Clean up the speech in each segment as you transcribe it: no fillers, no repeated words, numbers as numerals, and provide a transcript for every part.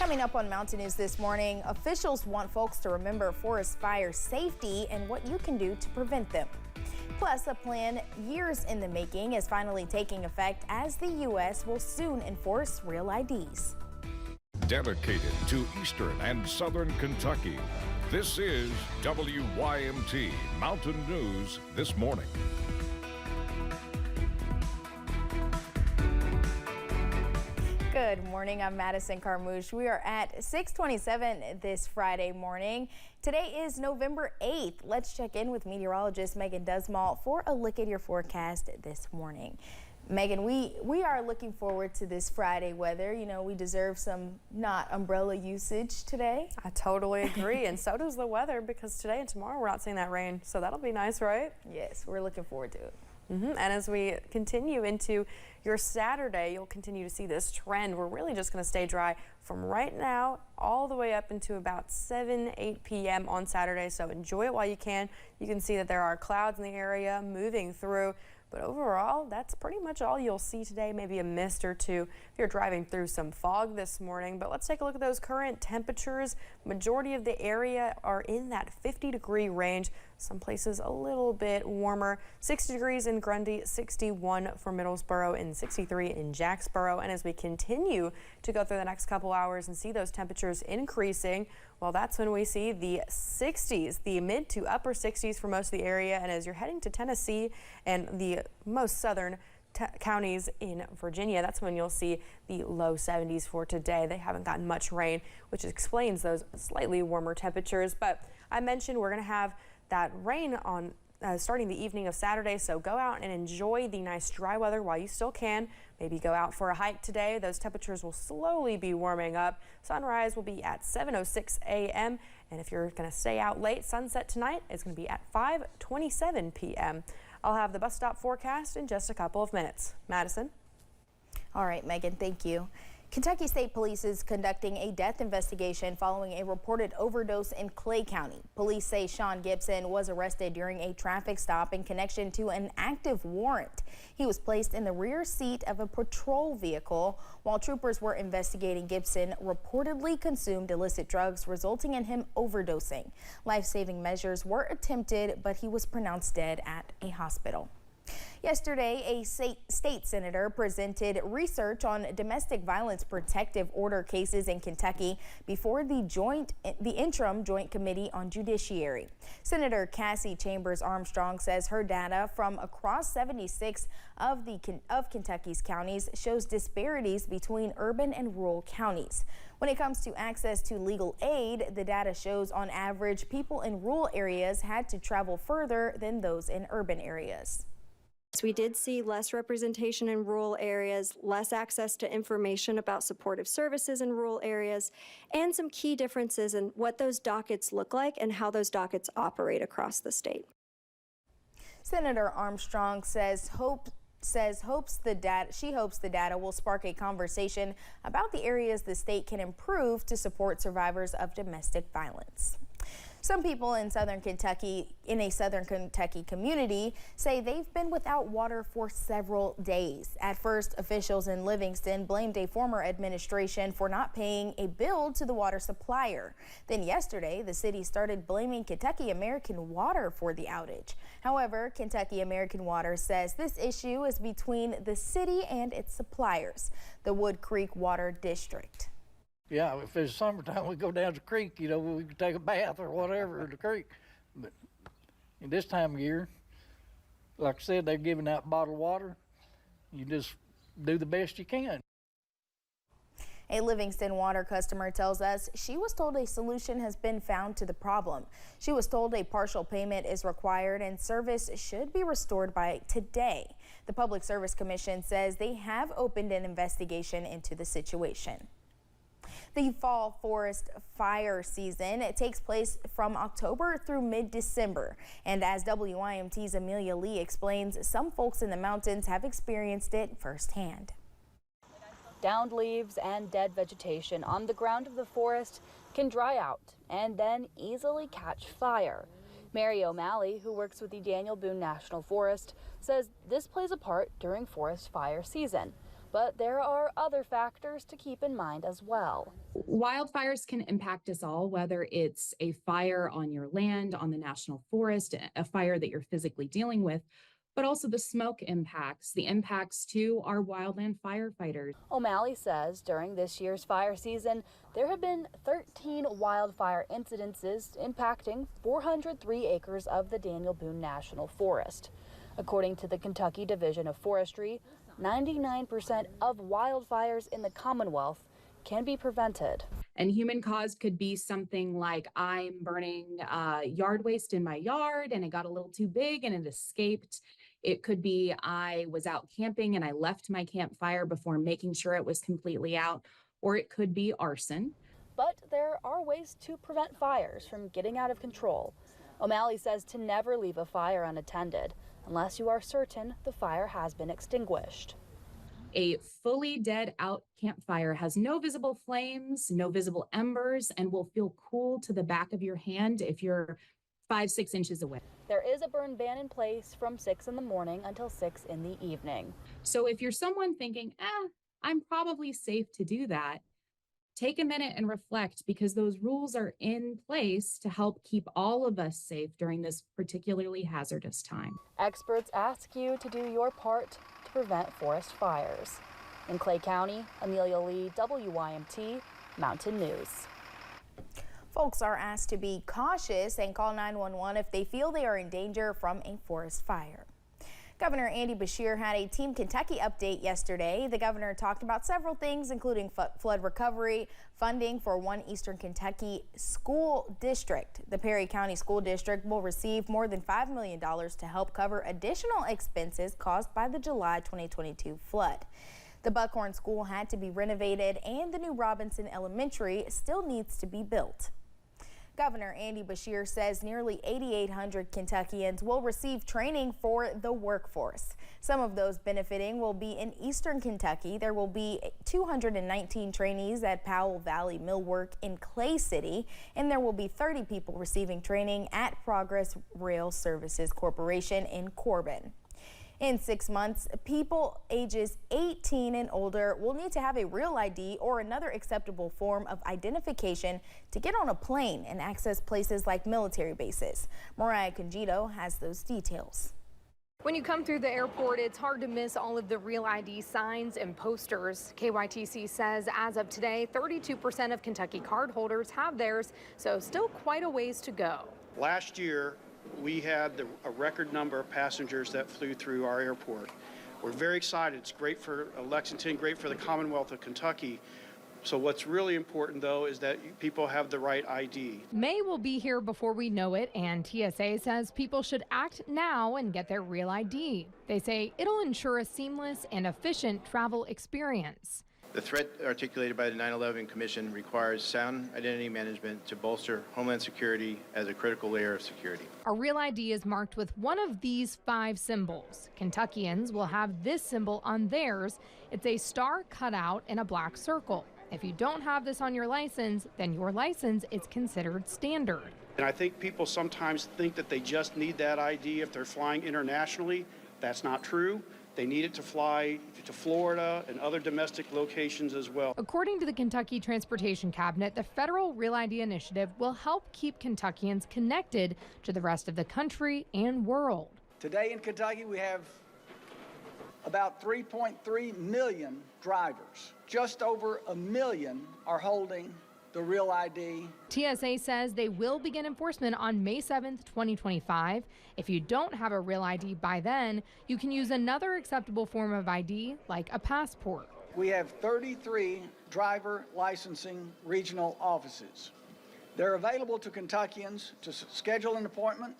Coming up on Mountain News this morning, officials want folks to remember forest fire safety and what you can do to prevent them. Plus, a plan years in the making is finally taking effect as the U.S. will soon enforce real IDs. Dedicated to Eastern and Southern Kentucky, this is WYMT Mountain News this morning. Good morning, I'm Madison Carmouche. We are at 6:27 this Friday morning. Today is November 8th. Let's check in with meteorologist Megan Dusmall for a look at your forecast this morning. Megan, we are looking forward to this Friday weather. You know, we deserve some not umbrella usage today. I totally agree, and so does the weather, because today and tomorrow we're not seeing that rain, so that'll be nice, right? Yes, we're looking forward to it. And as we continue into your Saturday, you'll continue to see this trend. We're really just going to stay dry from right now all the way up into about 8 p.m. on Saturday, so enjoy it while you can. You can see that there are clouds in the area moving through. But overall, that's pretty much all you'll see today, maybe a mist or two if you're driving through some fog this morning. But let's take a look at those current temperatures. Majority of the area are in that 50-degree range. Some places a little bit warmer. 60 degrees in Grundy, 61 for Middlesboro, and 63 in Jacksboro. And as we continue to go through the next couple hours and see those temperatures increasing, well, that's when we see the 60s, the mid to upper 60s for most of the area. And as you're heading to Tennessee and the most southern counties in Virginia, that's when you'll see the low 70s for today. They haven't gotten much rain, which explains those slightly warmer temperatures. But I mentioned we're going to have that rain on starting the evening of Saturday, so go out and enjoy the nice dry weather while you still can. Maybe go out for a hike today. Those temperatures will slowly be warming up. Sunrise will be at 7:06 a.m. and if you're going to stay out late, sunset tonight is going to be at 5:27 p.m. I'll have the bus stop forecast in just a couple of minutes. Madison? All right, Megan, thank you. Kentucky State Police is conducting a death investigation following a reported overdose in Clay County. Police say Sean Gibson was arrested during a traffic stop in connection to an active warrant. He was placed in the rear seat of a patrol vehicle while troopers were investigating. Gibson reportedly consumed illicit drugs, resulting in him overdosing. Life-saving measures were attempted, but he was pronounced dead at a hospital. Yesterday, a state senator presented research on domestic violence protective order cases in Kentucky before the interim Joint Committee on Judiciary. Senator Cassie Chambers Armstrong says her data from across 76 of Kentucky's counties shows disparities between urban and rural counties. When it comes to access to legal aid, the data shows on average people in rural areas had to travel further than those in urban areas. We did see less representation in rural areas, less access to information about supportive services in rural areas, and some key differences in what those dockets look like and how those dockets operate across the state. Senator Armstrong says she hopes the data will spark a conversation about the areas the state can improve to support survivors of domestic violence. Some people in a Southern Kentucky community say they've been without water for several days. At first, officials in Livingston blamed a former administration for not paying a bill to the water supplier. Then yesterday, the city started blaming Kentucky American Water for the outage. However, Kentucky American Water says this issue is between the city and its suppliers, the Wood Creek Water District. Yeah, if it's summertime, we go down to the creek, you know, we can take a bath or whatever in the creek. But in this time of year, like I said, they're giving out bottled water. You just do the best you can. A Livingston water customer tells us she was told a solution has been found to the problem. She was told a partial payment is required and service should be restored by today. The Public Service Commission says they have opened an investigation into the situation. The fall forest fire season takes place from October through mid-December. And as WYMT's Amelia Lee explains, some folks in the mountains have experienced it firsthand. Downed leaves and dead vegetation on the ground of the forest can dry out and then easily catch fire. Mary O'Malley, who works with the Daniel Boone National Forest, says this plays a part during forest fire season. But there are other factors to keep in mind as well. Wildfires can impact us all, whether it's a fire on your land, on the national forest, a fire that you're physically dealing with, but also the smoke impacts, the impacts to our wildland firefighters. O'Malley says during this year's fire season, there have been 13 wildfire incidences impacting 403 acres of the Daniel Boone National Forest. According to the Kentucky Division of Forestry, 99% of wildfires in the Commonwealth can be prevented. And human caused could be something like I'm burning yard waste in my yard and it got a little too big and it escaped. It could be I was out camping and I left my campfire before making sure it was completely out. Or it could be arson. But there are ways to prevent fires from getting out of control. O'Malley says to never leave a fire unattended unless you are certain the fire has been extinguished. A fully dead out campfire has no visible flames, no visible embers, and will feel cool to the back of your hand if you're 5-6 inches away. There is a burn ban in place from 6 in the morning until 6 in the evening. So if you're someone thinking, I'm probably safe to do that, take a minute and reflect, because those rules are in place to help keep all of us safe during this particularly hazardous time. Experts ask you to do your part to prevent forest fires. In Clay County, Amelia Lee, WYMT, Mountain News. Folks are asked to be cautious and call 911 if they feel they are in danger from a forest fire. Governor Andy Beshear had a Team Kentucky update yesterday. The governor talked about several things, including flood recovery, funding for one Eastern Kentucky school district. The Perry County School District will receive more than $5 million to help cover additional expenses caused by the July 2022 flood. The Buckhorn School had to be renovated, and the new Robinson Elementary still needs to be built. Governor Andy Beshear says nearly 8,800 Kentuckians will receive training for the workforce. Some of those benefiting will be in Eastern Kentucky. There will be 219 trainees at Powell Valley Millwork in Clay City, and there will be 30 people receiving training at Progress Rail Services Corporation in Corbin. In 6 months, people ages 18 and older will need to have a real ID or another acceptable form of identification to get on a plane and access places like military bases. Mariah Conjito has those details. When you come through the airport, it's hard to miss all of the Real ID signs and posters. KYTC says as of today, 32% of Kentucky cardholders have theirs, so still quite a ways to go. Last year, we had a record number of passengers that flew through our airport. We're very excited. It's great for Lexington, great for the Commonwealth of Kentucky. So what's really important, though, is that people have the right ID. May will be here before we know it, and TSA says people should act now and get their Real ID. They say it'll ensure a seamless and efficient travel experience. The threat articulated by the 9/11 Commission requires sound identity management to bolster Homeland Security as a critical layer of security. A Real ID is marked with one of these 5 symbols. Kentuckians will have this symbol on theirs. It's a star cutout in a black circle. If you don't have this on your license, then your license is considered standard. And I think people sometimes think that they just need that ID if they're flying internationally. That's not true. They need it to fly to Florida and other domestic locations as well. According to the Kentucky Transportation Cabinet, the federal Real ID initiative will help keep Kentuckians connected to the rest of the country and world. Today in Kentucky, we have about 3.3 million drivers. Just over 1 million are holding the Real ID. TSA says they will begin enforcement on May 7th, 2025. If you don't have a Real ID by then, you can use another acceptable form of ID, like a passport. We have 33 driver licensing regional offices. They're available to Kentuckians to schedule an appointment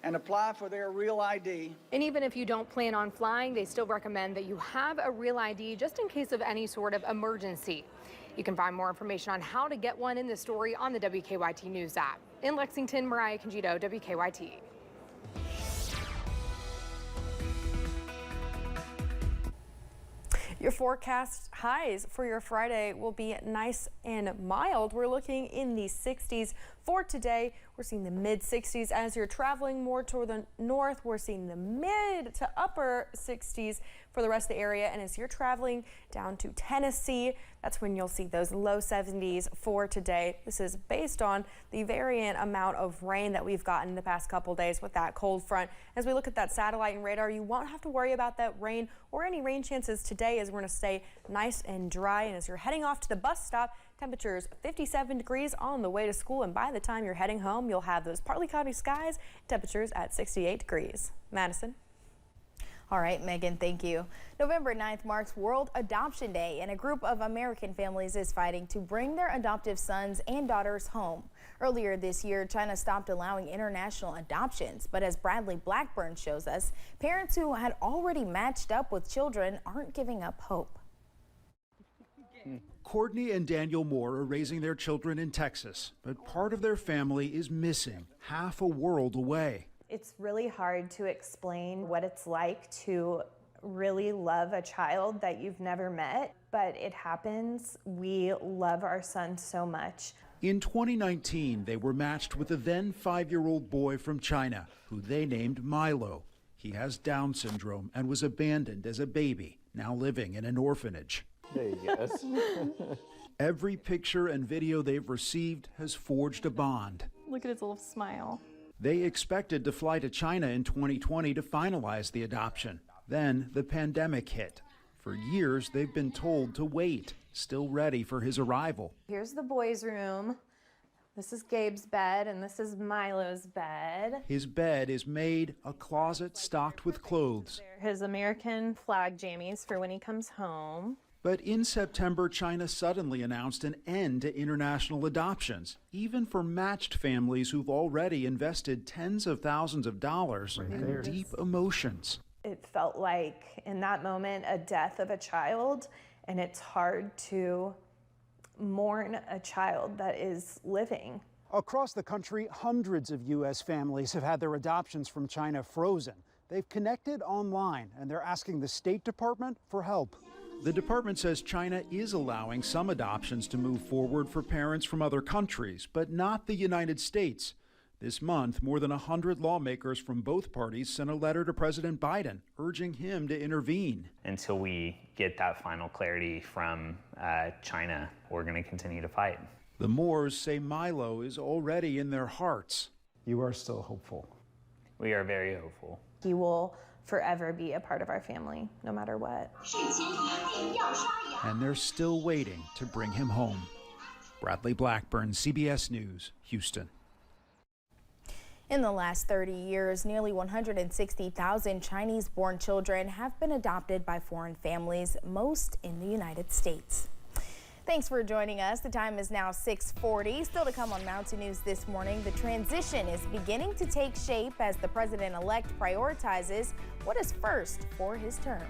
and apply for their Real ID. And even if you don't plan on flying, they still recommend that you have a Real ID just in case of any sort of emergency. You can find more information on how to get one in the story on the WKYT News app. In Lexington, Mariah Conjito, WKYT. Your forecast highs for your Friday will be nice and mild. We're looking in the 60s for today. We're seeing the mid 60s as you're traveling more toward the north. We're seeing the mid to upper 60s for the rest of the area. And as you're traveling down to Tennessee, that's when you'll see those low 70s for today. This is based on the variant amount of rain that we've gotten the past couple days with that cold front. As we look at that satellite and radar, you won't have to worry about that rain or any rain chances today, as we're going to stay nice and dry. And as you're heading off to the bus stop, temperatures 57 degrees on the way to school, and by the time you're heading home, you'll have those partly cloudy skies, temperatures at 68 degrees. Madison. All right, Megan, thank you. November 9th marks World Adoption Day, and a group of American families is fighting to bring their adoptive sons and daughters home. Earlier this year, China stopped allowing international adoptions, but as Bradley Blackburn shows us, parents who had already matched up with children aren't giving up hope. Courtney and Daniel Moore are raising their children in Texas, but part of their family is missing, half a world away. It's really hard to explain what it's like to really love a child that you've never met, but it happens. We love our son so much. In 2019, they were matched with a then 5-year-old boy from China, who they named Milo. He has Down syndrome and was abandoned as a baby, now living in an orphanage. Yes. Every picture and video they've received has forged a bond. Look at his little smile. They expected to fly to China in 2020 to finalize the adoption. Then the pandemic hit. For years, they've been told to wait, still ready for his arrival. Here's the boys' room. This is Gabe's bed, and this is Milo's bed. His bed is made a closet stocked with clothes. His American flag jammies for when he comes home. But in September, China suddenly announced an end to international adoptions, even for matched families who've already invested tens of thousands of dollars and deep emotions. It felt like, in that moment, a death of a child, and it's hard to mourn a child that is living. Across the country, hundreds of U.S. families have had their adoptions from China frozen. They've connected online, and they're asking the State Department for help. The department says China is allowing some adoptions to move forward for parents from other countries, but not the United States. This month, more than 100 lawmakers from both parties sent a letter to President Biden urging him to intervene. Until we get that final clarity from China, we're going to continue to fight. The Moores say Milo is already in their hearts. You are still hopeful. We are very hopeful. He will forever be a part of our family, no matter what. And they're still waiting to bring him home. Bradley Blackburn, CBS News, Houston. In the last 30 years, nearly 160,000 Chinese-born children have been adopted by foreign families, most in the United States. Thanks for joining us. The time is now 6:40. Still to come on Mountain News this morning, the transition is beginning to take shape as the president-elect prioritizes what is first for his term.